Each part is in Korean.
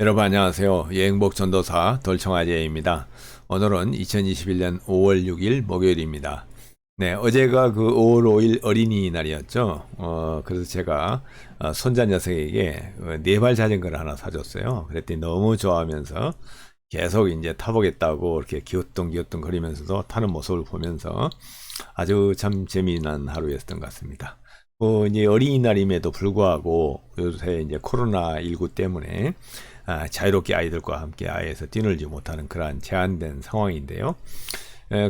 여러분 안녕하세요. 여행복 전도사 돌청아제입니다. 오늘은 2021년 5월 6일 목요일입니다. 네, 어제가 그 5월 5일 어린이날이었죠. 그래서 제가 손자 녀석에게 네발 자전거를 하나 사줬어요. 그랬더니 너무 좋아하면서 계속 이제 타보겠다고 이렇게 기어뚱기어뚱 거리면서도 타는 모습을 보면서 아주 참 재미난 하루였던 것 같습니다. 이제 어린이날임에도 불구하고 요새 이제 코로나19 때문에 자유롭게 아이들과 함께 아이에서 뛰놀지 못하는 그러한 제한된 상황인데요.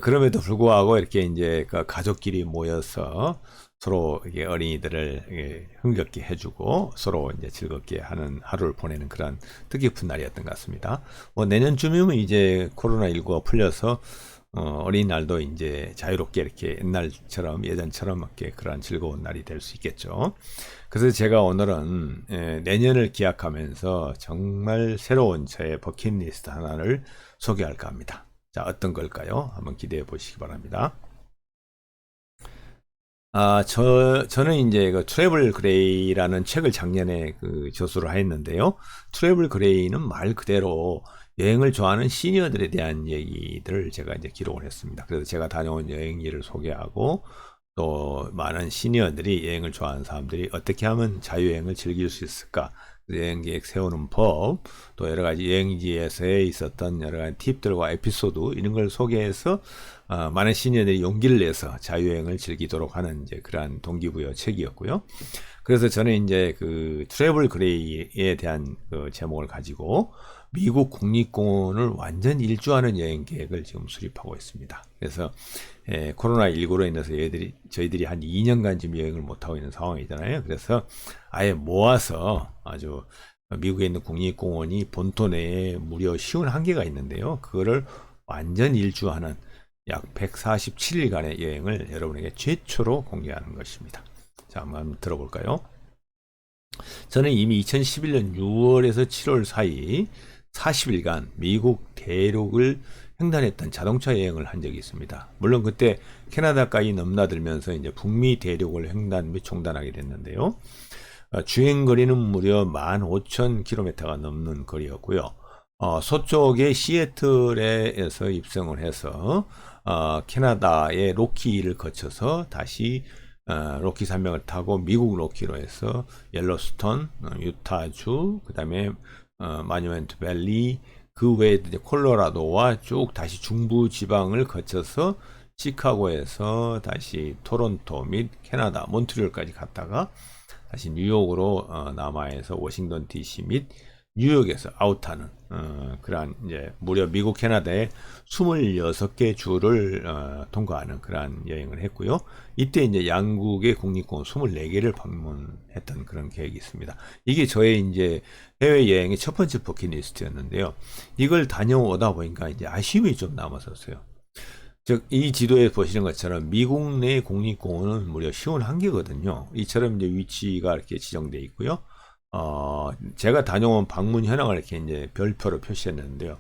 그럼에도 불구하고 이렇게 이제 그 가족끼리 모여서 서로 이게 어린이들을 흥겹게 해주고 서로 이제 즐겁게 하는 하루를 보내는 그런 뜻깊은 날이었던 것 같습니다. 내년쯤이면 이제 코로나19가 풀려서 어린이날도 이제 자유롭게 이렇게 옛날처럼 예전처럼 이렇게 그런 즐거운 날이 될 수 있겠죠. 그래서 제가 오늘은 내년을 기약하면서 정말 새로운 저의 버킷리스트 하나를 소개할까 합니다. 자, 어떤 걸까요? 한번 기대해 보시기 바랍니다. 저는 이제 그 트래블 그레이라는 책을 작년에 그 저수를 하였는데요. 트래블 그레이는 말 그대로 여행을 좋아하는 시니어들에 대한 얘기들을 제가 이제 기록을 했습니다. 그래서 제가 다녀온 여행지를 소개하고 또 많은 시니어들이 여행을 좋아하는 사람들이 어떻게 하면 자유여행을 즐길 수 있을까? 여행 계획 세우는 법, 또 여러 가지 여행지에서의 있었던 여러 가지 팁들과 에피소드 이런 걸 소개해서 많은 시니어들이 용기를 내서 자유여행을 즐기도록 하는 이제 그러한 동기부여 책이었고요. 그래서 저는 이제 그 트래블 그레이에 대한 그 제목을 가지고 미국 국립공원을 완전 일주하는 여행 계획을 지금 수립하고 있습니다. 그래서 코로나19로 인해서 저희들이 한 2년간 지금 여행을 못하고 있는 상황이잖아요. 그래서 아예 모아서 아주 미국에 있는 국립공원이 본토 내에 무려 쉬운 한계가 있는데요. 그거를 완전 일주하는 약 147일간의 여행을 여러분에게 최초로 공개하는 것입니다. 자, 한번 들어볼까요? 저는 이미 2011년 6월에서 7월 사이 40일간 미국 대륙을 횡단했던 자동차 여행을 한 적이 있습니다. 물론 그때 캐나다까지 넘나들면서 이제 북미 대륙을 횡단 및 종단하게 됐는데요. 주행 거리는 무려 15,000km가 넘는 거리였고요. 서쪽의 시애틀에서 입성을 해서 캐나다의 로키를 거쳐서 다시 로키 산맥을 타고 미국 로키로 해서 옐로스톤, 유타주, 그 다음에 마뉴멘트 밸리, 그 외에 이제 콜로라도와 쭉 다시 중부 지방을 거쳐서 시카고에서 다시 토론토 및 캐나다 몬트리올까지 갔다가 다시 뉴욕으로 남하에서 워싱턴 DC 및 뉴욕에서 아웃하는 그러한 이제 무려 미국 캐나다의 26개 주를 통과하는 그러한 여행을 했고요. 이때 이제 양국의 국립공원 24개를 방문했던 그런 계획이 있습니다. 이게 저의 이제 해외 여행의 첫 번째 버킷리스트였는데요. 이걸 다녀오다 보니까 이제 아쉬움이 좀 남았었어요. 즉, 이 지도에 보시는 것처럼 미국 내 국립공원은 무려 쉬운 한계거든요. 이처럼 이제 위치가 이렇게 지정되어 있고요. 제가 다녀온 방문 현황을 이렇게 이제 별표로 표시했는데요.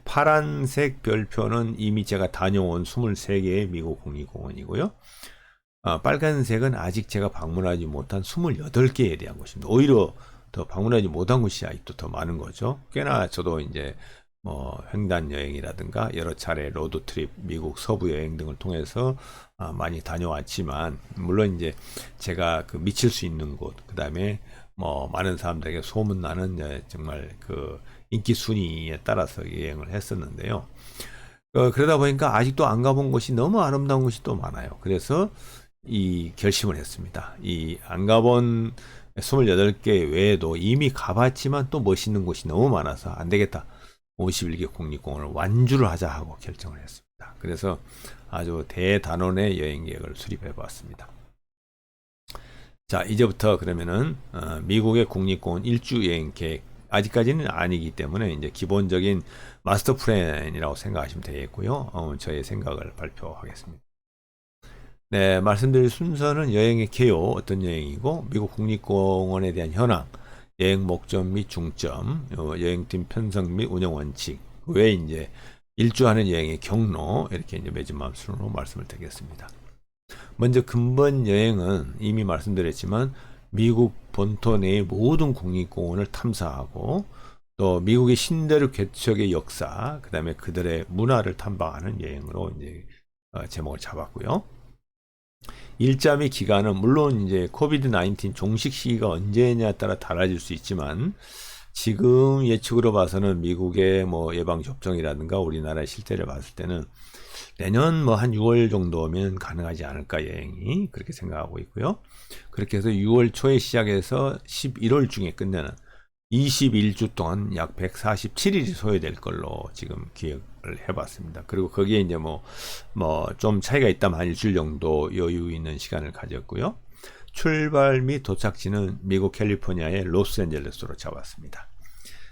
파란색 별표는 이미 제가 다녀온 23개의 미국 국립공원이고요. 빨간색은 아직 제가 방문하지 못한 28개에 대한 곳입니다. 오히려 더 방문하지 못한 곳이 아직도 더 많은 거죠. 꽤나 저도 이제 뭐 횡단 여행이라든가 여러 차례 로드트립, 미국 서부 여행 등을 통해서 많이 다녀왔지만 물론 이제 제가 그 미칠 수 있는 곳, 그 다음에 뭐 많은 사람들에게 소문나는 정말 그 인기 순위에 따라서 여행을 했었는데요. 그러다 보니까 아직도 안 가본 곳이 너무 아름다운 곳이 또 많아요. 그래서 이 결심을 했습니다. 이 안 가본 28개 외에도 이미 가봤지만 또 멋있는 곳이 너무 많아서 안 되겠다. 51개 국립공원을 완주를 하자 하고 결정을 했습니다. 그래서 아주 대단원의 여행 계획을 수립해 보았습니다. 자, 이제부터 그러면은 미국의 국립공원 일주 여행 계획 아직까지는 아니기 때문에 이제 기본적인 마스터 플랜이라고 생각하시면 되겠고요. 저의 생각을 발표하겠습니다. 네, 말씀드릴 순서는 여행의 개요, 어떤 여행이고, 미국 국립공원에 대한 현황, 여행 목적 및 중점, 여행팀 편성 및 운영 원칙, 그 외에 이제 일주하는 여행의 경로, 이렇게 이제 매주 순으로 말씀을 드리겠습니다. 먼저 근본 여행은 이미 말씀드렸지만, 미국 본토 내의 모든 국립공원을 탐사하고, 또 미국의 신대륙 개척의 역사, 그다음에 그들의 문화를 탐방하는 여행으로 이제 제목을 잡았고요. 일자 및 기간은 물론 이제 코비드 19 종식 시기가 언제냐에 따라 달라질 수 있지만 지금 예측으로 봐서는 미국의 뭐 예방 접종이라든가 우리나라의 실태를 봤을 때는 내년 뭐 한 6월 정도면 가능하지 않을까 여행이 그렇게 생각하고 있고요. 그렇게 해서 6월 초에 시작해서 11월 중에 끝내는 21주 동안 약 147일이 소요될 걸로 지금 기획을 해봤습니다. 그리고 거기에 이제 뭐 좀 차이가 있다면 한 일주일 정도 여유 있는 시간을 가졌고요. 출발 및 도착지는 미국 캘리포니아의 로스앤젤레스로 잡았습니다.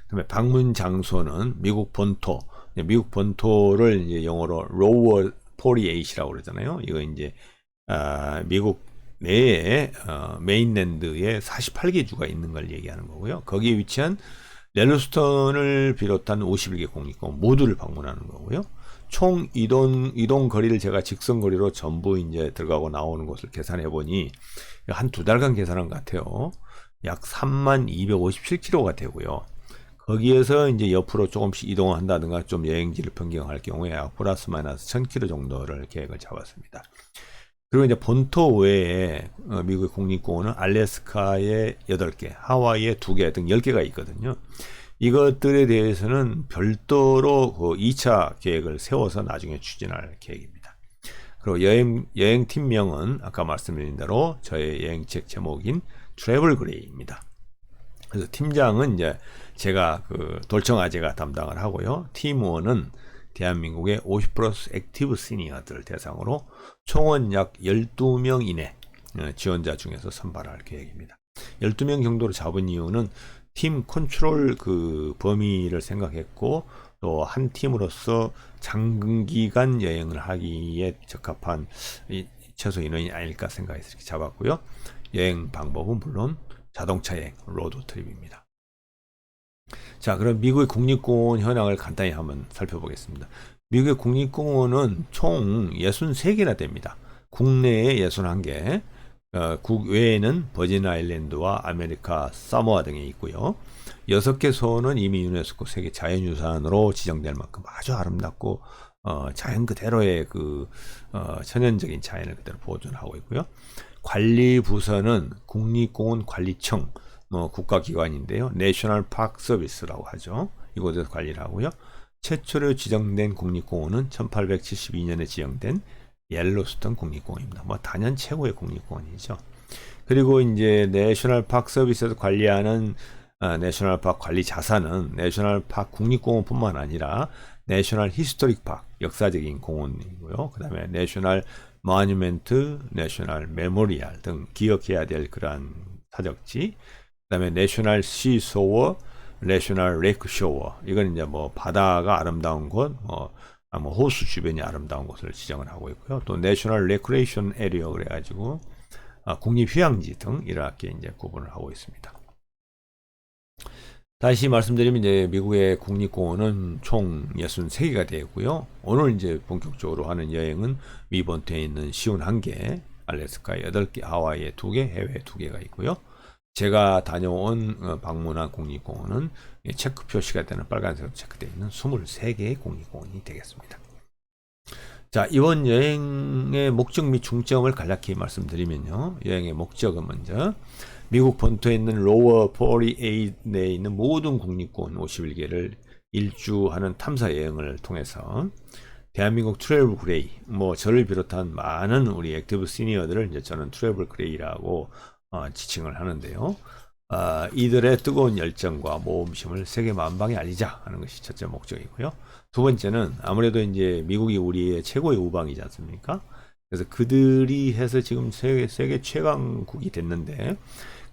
그다음에 방문 장소는 미국 본토, 미국 본토를 이제 영어로 로워 48이라고 그러잖아요. 이거 이제 미국 내에 메인랜드에 48개 주가 있는 걸 얘기하는 거고요. 거기에 위치한 옐로스톤을 비롯한 51개 국립공원 모두를 방문하는 거고요. 총 이동 거리를 제가 직선 거리로 전부 이제 들어가고 나오는 곳을 계산해 보니 한 2달간 계산한 것 같아요. 약 3257km가 되고요. 거기에서 이제 옆으로 조금씩 이동을 한다든가 좀 여행지를 변경할 경우에 약 플러스 마이너스 1000km 정도를 계획을 잡았습니다. 그리고 이제 본토 외에 미국의 국립공원은 알래스카에 8개, 하와이에 2개 등 10개가 있거든요. 이것들에 대해서는 별도로 그 2차 계획을 세워서 나중에 추진할 계획입니다. 그리고 여행 팀명은 아까 말씀드린 대로 저의 여행책 제목인 트래블 그레이입니다. 그래서 팀장은 이제 제가 그 돌청아재가 담당을 하고요. 팀원은 대한민국의 50 플러스 액티브 시니어들을 대상으로 총은 약 12명 이내 지원자 중에서 선발할 계획입니다. 12명 정도로 잡은 이유는 팀 컨트롤 그 범위를 생각했고 또 한 팀으로서 장기간 여행을 하기에 적합한 최소 인원이 아닐까 생각해서 이렇게 잡았고요. 여행 방법은 물론 자동차 여행, 로드 트립입니다. 자, 그럼 미국의 국립공원 현황을 간단히 한번 살펴보겠습니다. 미국의 국립공원은 총 63개나 됩니다. 국내에 61개, 국외에는 버진 아일랜드와 아메리카 사모아 등에 있고요. 6개 소는 이미 유네스코 세계 자연유산으로 지정될 만큼 아주 아름답고 자연 그대로의 그 천연적인 자연을 그대로 보존하고 있고요. 관리 부서는 국립공원 관리청, 국가기관인데요. 내셔널 파크 서비스라고 하죠. 이곳에서 관리를 하고요. 최초로 지정된 국립공원은 1872년에 지정된 옐로스톤 국립공원입니다. 단연 최고의 국립공원이죠. 그리고 이제 내셔널 파크 서비스에서 관리하는 내셔널 파크 관리 자산은 내셔널 파크 국립공원뿐만 아니라 내셔널 히스토릭 파크 역사적인 공원이고요. 그다음에 내셔널 모뉴멘트, 내셔널 메모리얼 등 기억해야 될 그러한 사적지. 그다음에 내셔널 시소어, 내셔널 레이크 쇼어. 이건 이제 뭐 바다가 아름다운 곳, 호수 주변이 아름다운 곳을 지정을 하고 있고요. 또 내셔널 레크레이션 에리어 그래가지고 국립휴양지 등 이렇게 이제 구분을 하고 있습니다. 다시 말씀드리면 이제 미국의 국립공원은 총 63개가 되고요. 오늘 이제 본격적으로 하는 여행은 미 본토에 있는 시온 1개, 알래스카에 8개, 하와이에 2개, 해외에 2개가 있고요. 제가 다녀온 방문한 국립공원은 체크 표시가 되는 빨간색으로 체크되어 있는 23개의 국립공원이 되겠습니다. 자, 이번 여행의 목적 및 중점을 간략히 말씀드리면요. 여행의 목적은 먼저 미국 본토에 있는 로워 48내에 있는 모든 국립공원 51개를 일주하는 탐사 여행을 통해서 대한민국 트래블 그레이, 저를 비롯한 많은 우리 액티브 시니어들을 이제 저는 트래블 그레이라고 지칭을 하는데요. 이들의 뜨거운 열정과 모험심을 세계 만방에 알리자 하는 것이 첫째 목적이고요. 두 번째는 아무래도 이제 미국이 우리의 최고의 우방이지 않습니까? 그래서 그들이 해서 지금 세계 최강국이 됐는데,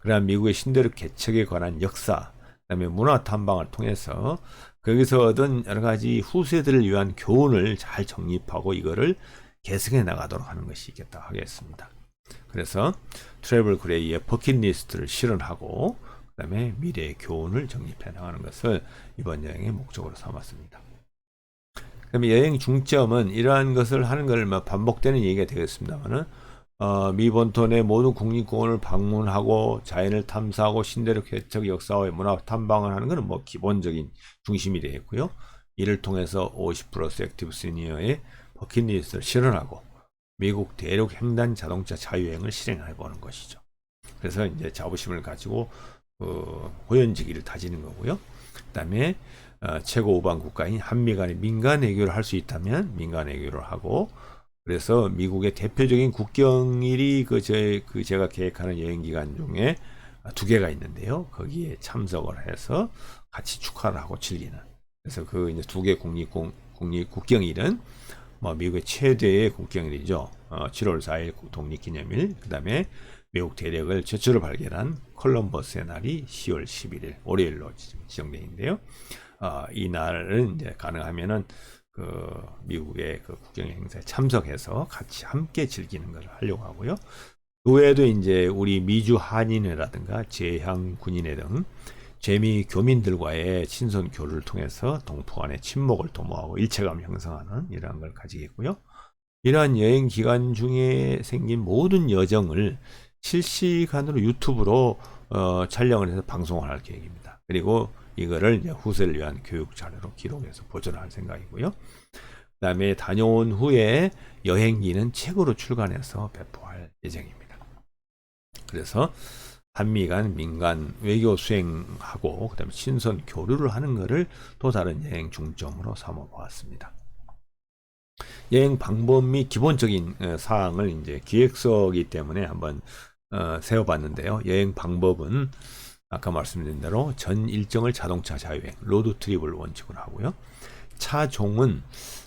그러한 미국의 신대륙 개척에 관한 역사, 그다음에 문화 탐방을 통해서 거기서 얻은 여러 가지 후세들을 위한 교훈을 잘 정립하고 이거를 계승해 나가도록 하는 것이 있겠다 하겠습니다. 그래서 트래블 그레이의 버킷리스트를 실현하고 그다음에 미래의 교훈을 정립해 나가는 것을 이번 여행의 목적으로 삼았습니다. 그다음에 여행 중점은 이러한 것을 하는 걸 반복되는 얘기가 되겠습니다만은 미 본토 내 모든 국립공원을 방문하고 자연을 탐사하고 신대륙 개척 역사와 문화 탐방을 하는 것은 뭐 기본적인 중심이 되겠고요. 이를 통해서 50+ 액티브 시니어의 버킷리스트를 실현하고 미국 대륙 횡단 자동차 자유여행을 실행해 보는 것이죠. 그래서 이제 자부심을 가지고 호연지기를 다지는 거고요. 그다음에 최고 우방 국가인 한미 간의 민간 외교를 할 수 있다면 민간 외교를 하고, 그래서 미국의 대표적인 국경일이 제가 계획하는 여행 기간 중에 2개가 있는데요. 거기에 참석을 해서 같이 축하를 하고 즐기는. 그래서 그 이제 2개 국립 국경일은 뭐 미국의 최대의 국경일이죠. 7월 4일 독립기념일, 그다음에 미국 대륙을 최초로 발견한 콜럼버스의 날이 10월 11일 월요일로 지정되어 있는데요. 이 날은 이제 가능하면은 미국의 국경 행사에 참석해서 같이 함께 즐기는 걸 하려고 하고요. 그 외에도 이제 우리 미주 한인회라든가 제향 군인회 등 재미 교민들과의 친선 교류를 통해서 동포 간의 친목을 도모하고 일체감 형성하는 이러한 걸 가지겠고요. 이러한 여행 기간 중에 생긴 모든 여정을 실시간으로 유튜브로 촬영을 해서 방송을 할 계획입니다. 그리고 이거를 이제 후세를 위한 교육 자료로 기록해서 보존할 생각이고요. 그다음에 다녀온 후에 여행기는 책으로 출간해서 배포할 예정입니다. 그래서 한미 간 민간 외교 수행하고 그다음에 친선 교류를 하는 것을 또 다른 여행 중점으로 삼아 보았습니다. 여행 방법 및 기본적인 사항을 이제 기획서이기 때문에 한번 세워봤는데요. 여행 방법은 아까 말씀드린 대로 전 일정을 자동차 자유행, 로드 트립을 원칙으로 하고요. 차종은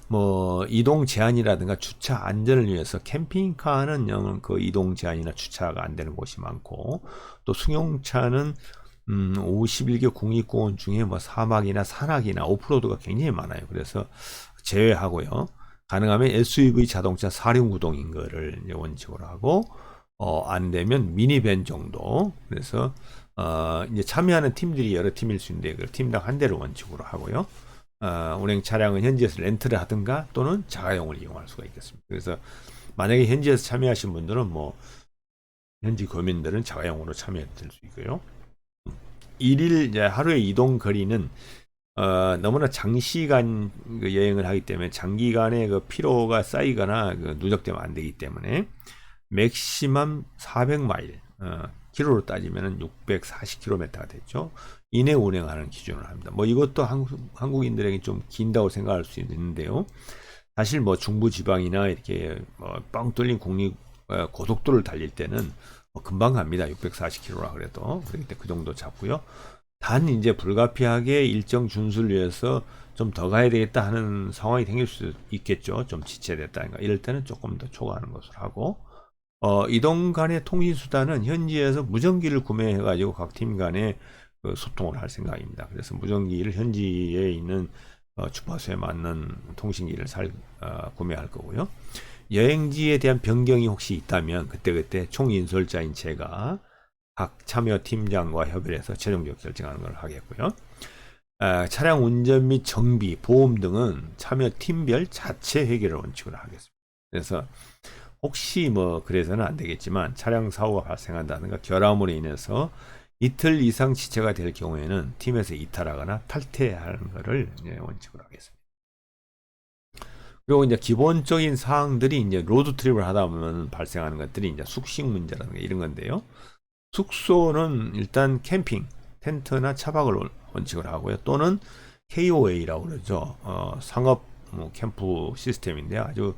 뭐 이동 제한이라든가 주차 안전을 위해서 캠핑카는 그 이동 제한이나 주차가 안 되는 곳이 많고, 또 승용차는 51개 국립공원 중에 뭐 사막이나 산악이나 오프로드가 굉장히 많아요. 그래서 제외하고요. 가능하면 SUV 자동차 4륜구동인 거를 원칙으로 하고, 안 되면 미니밴 정도. 그래서 이제 참여하는 팀들이 여러 팀일 수 있는데 그 팀당 한 대를 원칙으로 하고요. 운행 차량은 현지에서 렌트를 하든가 또는 자가용을 이용할 수가 있겠습니다. 그래서 만약에 현지에서 참여하신 분들은 뭐 현지 교민들은 자가용으로 참여될 수 있고요. 일일 이제 하루의 이동 거리는 너무나 장시간 여행을 하기 때문에 장기간의 피로가 쌓이거나 누적되면 안 되기 때문에 맥시멈 400마일, 키로로 따지면 640km가 됐죠. 이내 운행하는 기준을 합니다. 뭐 이것도 한국인들에게 좀 긴다고 생각할 수 있는데요. 사실 뭐 중부지방이나 이렇게 뻥 뚫린 고속도로를 달릴 때는 금방 갑니다. 640km라 그래도. 그렇기 때문에 그 정도 잡고요. 단 이제 불가피하게 일정 준수를 위해서 좀 더 가야 되겠다 하는 상황이 생길 수 있겠죠. 좀 지체됐다든가 이럴 때는 조금 더 초과하는 것으로 하고, 이동 간의 통신 수단은 현지에서 무전기를 구매해 가지고 각 팀 간에 소통을 할 생각입니다. 그래서 무전기를 현지에 있는 주파수에 맞는 통신기를 구매할 거고요. 여행지에 대한 변경이 혹시 있다면 그때그때 총인솔자인 제가 각 참여 팀장과 협의를 해서 최종적 결정하는 걸 하겠고요. 차량 운전 및 정비, 보험 등은 참여 팀별 자체 회계를 원칙으로 하겠습니다. 그래서 혹시 그래서는 안 되겠지만 차량 사고가 발생한다든가 결함으로 인해서 이틀 이상 지체가 될 경우에는 팀에서 이탈하거나 탈퇴하는 것을 원칙으로 하겠습니다. 그리고 이제 기본적인 사항들이 이제 로드 트립을 하다 보면 발생하는 것들이 이제 숙식 문제라든가 이런 건데요. 숙소는 일단 캠핑, 텐트나 차박을 원칙으로 하고요. 또는 KOA라고 그러죠. 상업 캠프 시스템인데 아주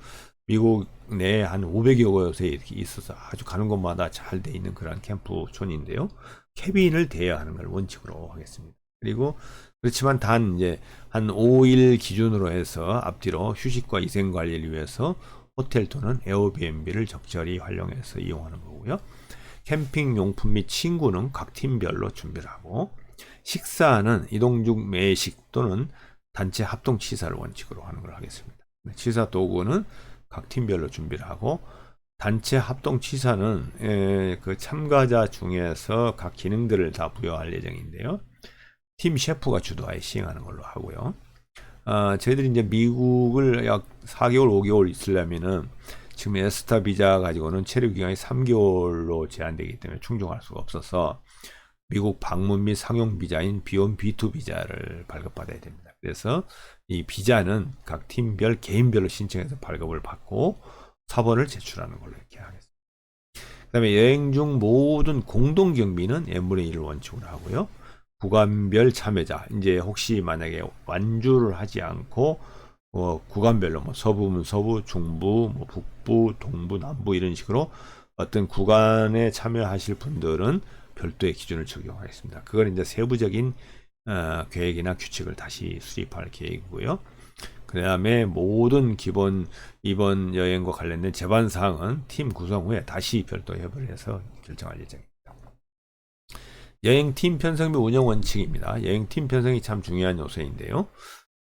미국 내에 한 500여 곳에 이렇게 있어서 아주 가는 곳마다 잘 돼 있는 그런 캠프촌인데요. 캐빈을 대여하는 걸 원칙으로 하겠습니다. 그리고 그렇지만 단 이제 한 5일 기준으로 해서 앞뒤로 휴식과 위생 관리를 위해서 호텔 또는 에어비앤비를 적절히 활용해서 이용하는 거고요. 캠핑 용품 및 침구는 각 팀별로 준비를 하고, 식사는 이동 중 매식 또는 단체 합동 취사를 원칙으로 하는 걸 하겠습니다. 취사 도구는 각 팀별로 준비를 하고, 단체 합동 취사는 그 참가자 중에서 각 기능들을 다 부여할 예정인데요. 팀 셰프가 주도하여 시행하는 걸로 하고요. 저희들이 이제 미국을 약 4개월, 5개월 있으려면은 지금 에스타 비자 가지고는 체류 기간이 3개월로 제한되기 때문에 충족할 수가 없어서 미국 방문 및 상용 비자인 B1, B2 비자를 발급받아야 됩니다. 그래서 이 비자는 각 팀별 개인별로 신청해서 발급을 받고 사본을 제출하는 걸로 이렇게 하겠습니다. 그다음에 여행 중 모든 공동 경비는 n분의 1을 원칙으로 하고요. 구간별 참여자, 이제 혹시 만약에 완주를 하지 않고 구간별로 뭐 서부면 서부, 중부, 뭐 북부, 동부, 남부 이런 식으로 어떤 구간에 참여하실 분들은 별도의 기준을 적용하겠습니다. 그걸 이제 세부적인 계획이나 규칙을 다시 수립할 계획이고요. 그 다음에 모든 기본 이번 여행과 관련된 제반 사항은 팀 구성 후에 다시 별도 협의를 해서 결정할 예정입니다. 여행팀 편성 및 운영 원칙입니다. 여행팀 편성이 참 중요한 요소인데요.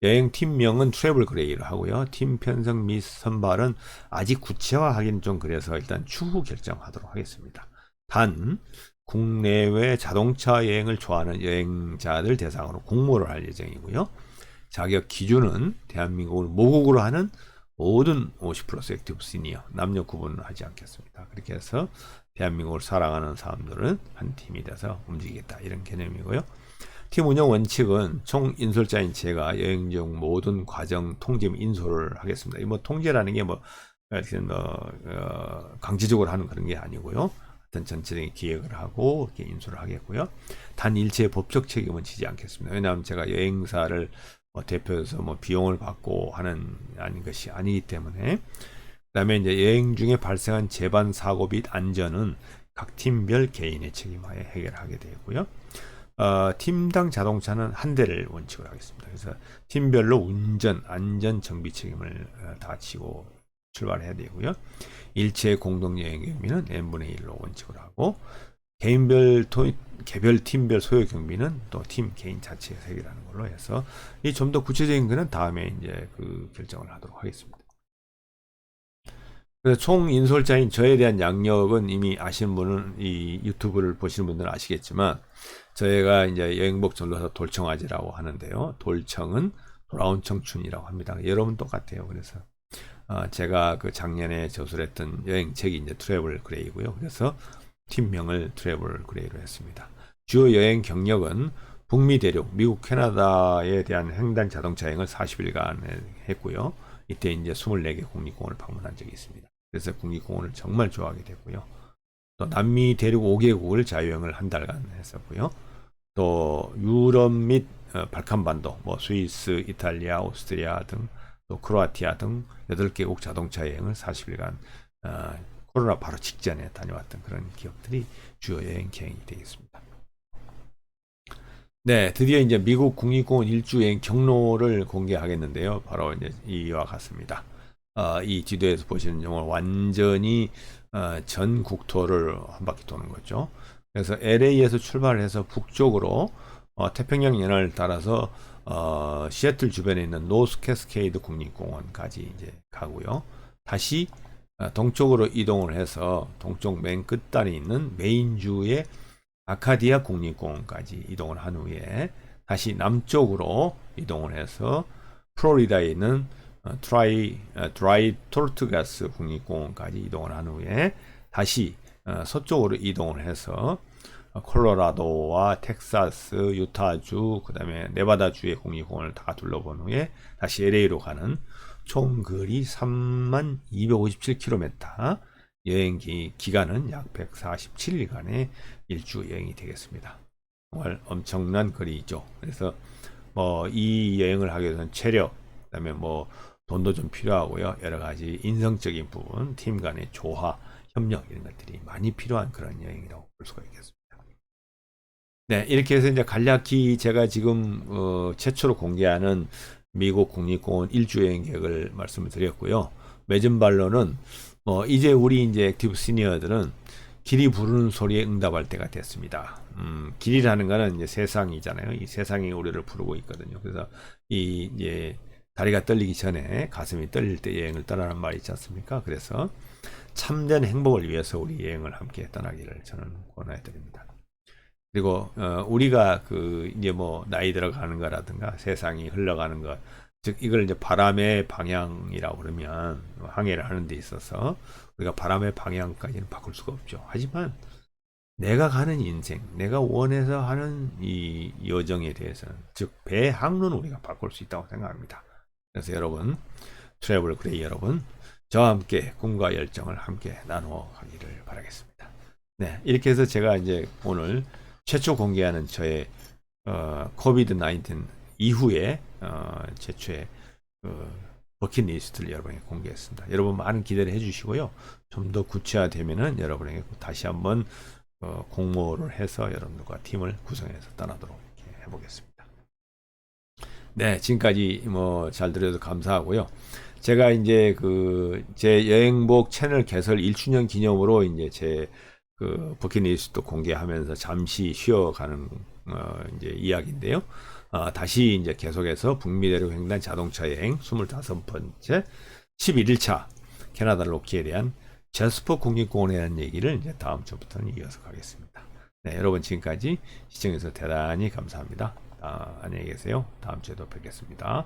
여행팀명은 트래블 그레이로 하고요. 팀 편성 및 선발은 아직 구체화하기는 좀 그래서 일단 추후 결정하도록 하겠습니다. 단 국내외 자동차 여행을 좋아하는 여행자들 대상으로 공모를 할 예정이고요. 자격 기준은 대한민국을 모국으로 하는 모든 50+ 액티브 시니어, 남녀 구분을 하지 않겠습니다. 그렇게 해서 대한민국을 사랑하는 사람들은 한 팀이 돼서 움직이겠다, 이런 개념이고요. 팀 운영 원칙은 총 인솔자인 제가 여행 중 모든 과정 통제 및 인솔을 하겠습니다. 이 뭐 통제라는 게 뭐 강제적으로 하는 그런 게 아니고요. 어떤 전체적인 기획을 하고 이렇게 인솔을 하겠고요. 단 일체의 법적 책임은 지지 않겠습니다. 왜냐하면 제가 여행사를 대표해서 뭐 비용을 받고 하는 것이 아니기 때문에. 그다음에 이제 여행 중에 발생한 재반 사고 및 안전은 각 팀별 개인의 책임하에 해결하게 되고요. 팀당 자동차는 한 대를 원칙으로 하겠습니다. 그래서 팀별로 운전, 안전, 정비 책임을 다 지고 출발해야 되고요. 일체 공동 여행 경비는 n분의 1로 원칙으로 하고, 개별 팀별 소요 경비는 또 팀 개인 자체에서 해결하는 걸로 해서, 이 좀 더 구체적인 거는 다음에 이제 그 결정을 하도록 하겠습니다. 그래서 총 인솔자인 저에 대한 양력은 이미 아시는 분은, 이 유튜브를 보시는 분들은 아시겠지만, 저희가 이제 여행복 전도사 돌청아지라고 하는데요. 돌청은 돌아온 청춘이라고 합니다. 여러분 똑같아요. 그래서 제가 그 작년에 저술했던 여행책이 이제 트래블 그레이고요. 그래서 팀명을 트래블 그레이로 했습니다. 주요 여행 경력은 북미 대륙, 미국, 캐나다에 대한 횡단 자동차 여행을 40일간 했고요. 이때 이제 24개 국립공원을 방문한 적이 있습니다. 그래서 국립공원을 정말 좋아하게 됐고요. 또 남미 대륙 5개국을 자유여행을 한 달간 했었고요. 또 유럽 및 발칸반도, 뭐 스위스, 이탈리아, 오스트리아 등, 또 크로아티아 등 8개국 자동차 여행을 40일간 코로나 바로 직전에 다녀왔던 그런 기업들이 주요 여행 계획이 되겠습니다. 네, 드디어 이제 미국 국립공원 일주 여행 경로를 공개하겠는데요. 바로 이제 이와 같습니다. 이 지도에서 보시는 정말 완전히 전 국토를 한 바퀴 도는 거죠. 그래서 LA에서 출발해서 북쪽으로 태평양 연안을 따라서 시애틀 주변에 있는 노스 캐스케이드 국립공원까지 이제 가고요. 다시 동쪽으로 이동을 해서 동쪽 맨 끝단에 있는 메인주의 아카디아 국립공원까지 이동을 한 후에 다시 남쪽으로 이동을 해서 플로리다에 있는 드라이 토르투가스 국립공원까지 이동을 한 후에 다시 서쪽으로 이동을 해서 콜로라도와 텍사스, 유타주, 그 다음에 네바다주의 국립공원을 다 둘러본 후에 다시 LA로 가는 총 거리 3257km, 여행 기간은 약 147일간의 일주 여행이 되겠습니다. 정말 엄청난 거리죠. 그래서 이 여행을 하기 위해서는 체력, 그 다음에 돈도 좀 필요하고요. 여러 가지 인성적인 부분, 팀 간의 조화, 협력 이런 것들이 많이 필요한 그런 여행이라고 볼 수가 있겠습니다. 네, 이렇게 해서 이제 간략히 제가 지금 최초로 공개하는 미국 국립공원 일주 여행 계획을 말씀을 드렸고요. 매점발로는 이제 우리 이제 액티브 시니어들은 길이 부르는 소리에 응답할 때가 됐습니다. 길이라는 거는 이제 세상이잖아요. 이 세상이 우리를 부르고 있거든요. 그래서 이제 다리가 떨리기 전에 가슴이 떨릴 때 여행을 떠나는 말이 있지 않습니까? 그래서 참된 행복을 위해서 우리 여행을 함께 떠나기를 저는 권해드립니다. 그리고 우리가 이제 나이 들어가는 거라든가 세상이 흘러가는 것, 즉 이걸 이제 바람의 방향이라고 그러면 항해를 하는 데 있어서 우리가 바람의 방향까지는 바꿀 수가 없죠. 하지만 내가 가는 인생, 내가 원해서 하는 이 여정에 대해서는, 즉 배 항로는 우리가 바꿀 수 있다고 생각합니다. 그래서 여러분, 트래블 그레이 여러분, 저와 함께 꿈과 열정을 함께 나누어 가기를 바라겠습니다. 네, 이렇게 해서 제가 이제 오늘 최초 공개하는 저의 코비드 19 이후에 최초의 버킷리스트를 여러분에게 공개했습니다. 여러분 많은 기대를 해주시고요. 좀 더 구체화되면은 여러분에게 다시 한번 공모를 해서 여러분들과 팀을 구성해서 떠나도록 이렇게 해보겠습니다. 네, 지금까지 뭐 잘 들어서 감사하고요. 제가 이제 제 여행복 채널 개설 1주년 기념으로 이제 제 버킷리스트 공개하면서 잠시 쉬어가는 이제 이야기인데요. 다시 이제 계속해서 북미대륙 횡단 자동차 여행 25번째 11일차 캐나다 로키에 대한 제스퍼 국립공원에 대한 얘기를 이제 다음 주부터는 이어서 가겠습니다. 네, 여러분 지금까지 시청해주셔서 대단히 감사합니다. 안녕히 계세요. 다음 주에도 뵙겠습니다.